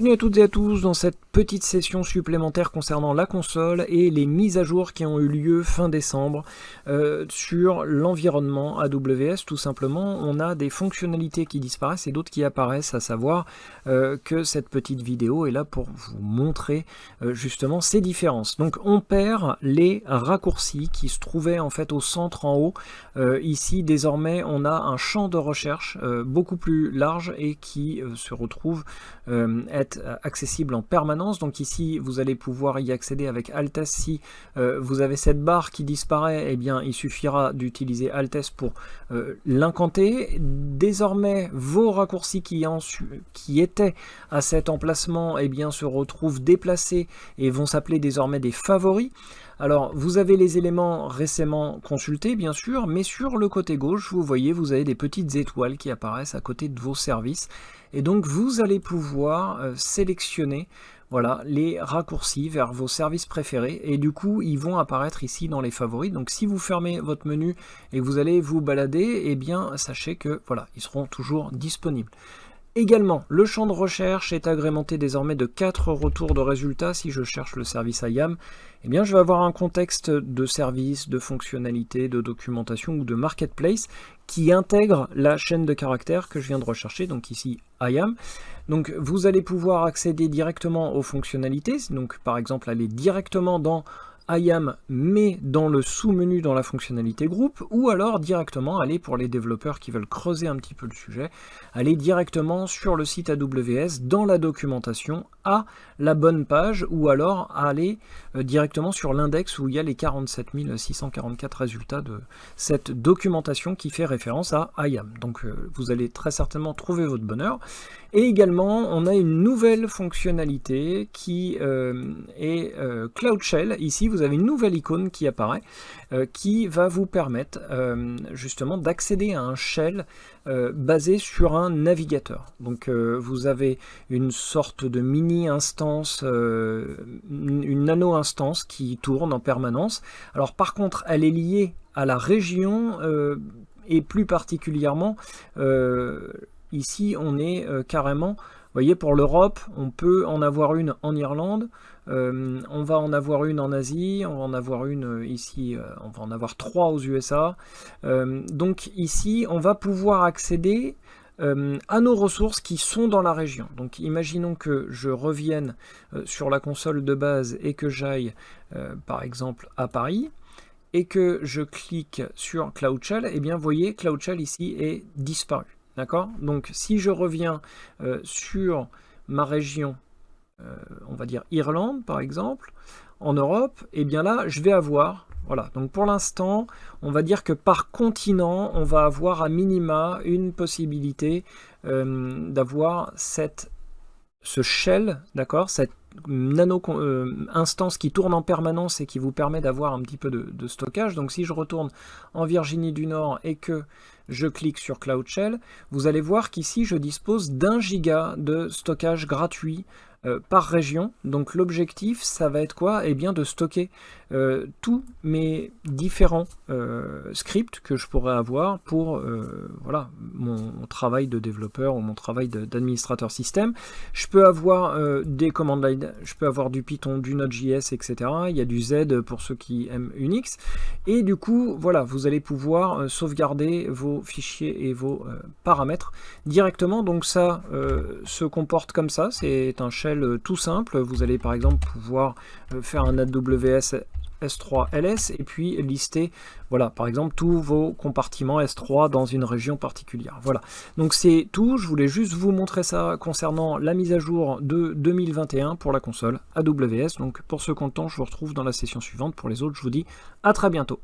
Bienvenue à toutes et à tous dans cette petite session supplémentaire concernant la console et les mises à jour qui ont eu lieu fin décembre sur l'environnement AWS. Tout simplement, on a des fonctionnalités qui disparaissent et d'autres qui apparaissent, à savoir que cette petite vidéo est là pour vous montrer justement ces différences. Donc on perd les raccourcis qui se trouvaient en fait au centre en haut. Ici désormais on a un champ de recherche beaucoup plus large et qui se retrouve être accessible en permanence. Donc ici vous allez pouvoir y accéder avec Alt S. Si vous avez cette barre qui disparaît, eh bien il suffira d'utiliser Alt S pour l'incanter. Désormais vos raccourcis qui étaient à cet emplacement eh bien se retrouvent déplacés et vont s'appeler désormais des favoris. Alors vous avez les éléments récemment consultés bien sûr, mais sur le côté gauche vous voyez vous avez des petites étoiles qui apparaissent à côté de vos services et donc vous allez pouvoir sélectionner voilà, les raccourcis vers vos services préférés et du coup ils vont apparaître ici dans les favoris. Donc si vous fermez votre menu et que vous allez vous balader, eh bien sachez que voilà, ils seront toujours disponibles. Également, le champ de recherche est agrémenté désormais de 4 retours de résultats. Si je cherche le service IAM, eh bien, je vais avoir un contexte de service, de fonctionnalité, de documentation ou de marketplace qui intègre la chaîne de caractères que je viens de rechercher, donc ici IAM. Donc vous allez pouvoir accéder directement aux fonctionnalités, donc par exemple aller directement dans IAM mais dans le sous-menu dans la fonctionnalité groupe, ou alors directement aller pour les développeurs qui veulent creuser un petit peu le sujet, aller directement sur le site AWS dans la documentation à la bonne page, ou alors aller directement sur l'index où il y a les 47 644 résultats de cette documentation qui fait référence à IAM. Donc vous allez très certainement trouver votre bonheur. Et également on a une nouvelle fonctionnalité qui est Cloud Shell. Ici vous avez une nouvelle icône qui apparaît qui va vous permettre justement d'accéder à un shell basé sur un navigateur. Donc vous avez une sorte de mini instance, une nano instance qui tourne en permanence. Alors par contre elle est liée à la région et plus particulièrement ici on est carrément, vous voyez, pour l'Europe, on peut en avoir une en Irlande, on va en avoir une en Asie, on va en avoir une ici, on va en avoir 3 aux USA. Donc ici, on va pouvoir accéder à nos ressources qui sont dans la région. Donc imaginons que je revienne sur la console de base et que j'aille par exemple à Paris, et que je clique sur Cloud Shell, et bien vous voyez, Cloud Shell ici est disparu. D'accord? Donc si je reviens sur ma région, on va dire Irlande par exemple, en Europe, et bien là je vais avoir, voilà, donc pour l'instant on va dire que par continent on va avoir à minima une possibilité d'avoir ce shell, d'accord, cette nano instance qui tourne en permanence et qui vous permet d'avoir un petit peu de stockage. Donc si je retourne en Virginie du Nord et que je clique sur Cloud Shell, vous allez voir qu'ici je dispose d'1 giga de stockage gratuit par région. Donc l'objectif ça va être quoi? Eh bien de stocker tous mes différents scripts que je pourrais avoir pour voilà, mon travail de développeur ou mon travail d'administrateur système. Je peux avoir des commandes line, je peux avoir du Python, du Node.js, etc. Il y a du Z pour ceux qui aiment Unix. Et du coup, voilà, vous allez pouvoir sauvegarder vos fichiers et vos paramètres directement. Donc ça se comporte comme ça, c'est un shell tout simple. Vous allez par exemple pouvoir faire un AWS S3 LS et puis lister, voilà, par exemple tous vos compartiments S3 dans une région particulière. Voilà, donc c'est tout. Je voulais juste vous montrer ça concernant la mise à jour de 2021 pour la console AWS. Donc pour ce content, je vous retrouve dans la session suivante. Pour les autres, je vous dis à très bientôt.